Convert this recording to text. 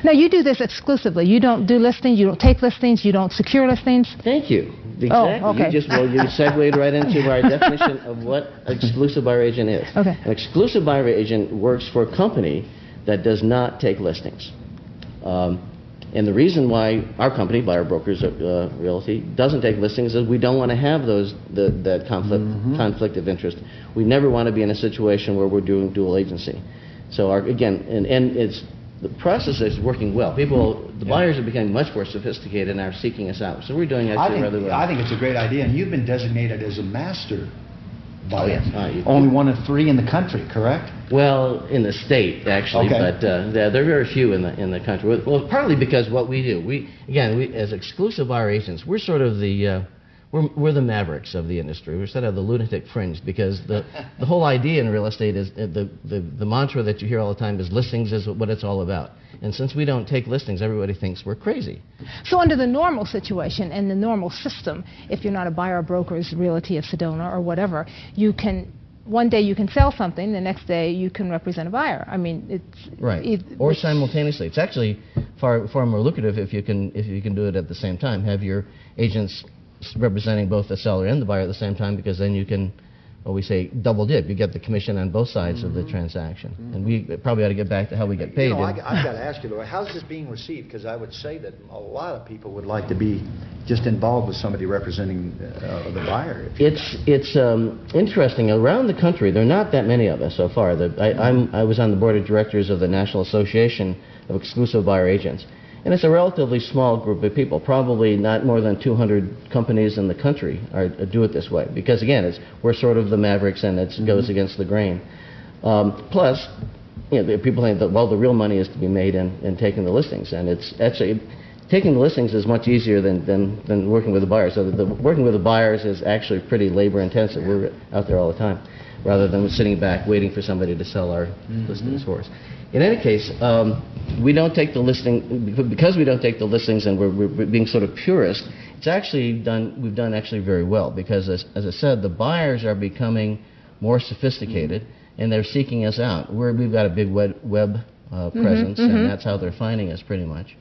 Now, you do this exclusively. You don't do listings, you don't take listings, you don't secure listings? Thank you. Exactly. Oh, okay. You segued right into our definition of what an exclusive buyer agent is. Okay. An exclusive buyer agent works for a company that does not take listings. And the reason why our company, Buyer Brokers Realty, doesn't take listings is we don't want to have that conflict of interest. We never want to be in a situation where we're doing dual agency. So the process is working well. The buyers are becoming much more sophisticated and are seeking us out. So we're doing actually rather well. I think it's a great idea, and you've been designated as a master buyer. Oh, yes. Only one of 3 in the country, correct? Well, in the state, actually, okay. But there are very few in the country. Well, partly because what we do, we as exclusive buyer agents, we're sort of we're the mavericks of the industry. We're sort of the lunatic fringe, because the whole idea in real estate is the mantra that you hear all the time is listings is what it's all about. And since we don't take listings, everybody thinks we're crazy. So under the normal situation and the normal system, if you're not a Buyer Brokers Realty of Sedona or whatever, one day you can sell something, the next day you can represent a buyer. I mean, it's right. Or simultaneously. It's actually far more lucrative if you can do it at the same time. Have your agents representing both the seller and the buyer at the same time, because then you can, well, we say double dip. You get the commission on both sides of the transaction. And we probably ought to get back to how we get paid. I've got to ask you, Laura, how's this being received? Because I would say that a lot of people would like to be just involved with somebody representing the buyer. It's interesting. Around the country, there are not that many of us so far. I was on the board of directors of the National Association of Exclusive Buyer Agents. And it's a relatively small group of people. Probably not more than 200 companies in the country do it this way. Because again, we're sort of the mavericks, and it goes against the grain. Plus, people think that, well, the real money is to be made in taking the listings, and it's actually taking the listings is much easier than working with the buyers. So working with the buyers is actually pretty labor intensive. We're out there all the time, rather than sitting back waiting for somebody to sell our listings for us. In any case, we don't take the listing because we don't take the listings, and we're being sort of purist. It's actually we've done actually very well, because as I said, the buyers are becoming more sophisticated, and they're seeking us out. We've got a big web presence, and that's how they're finding us pretty much.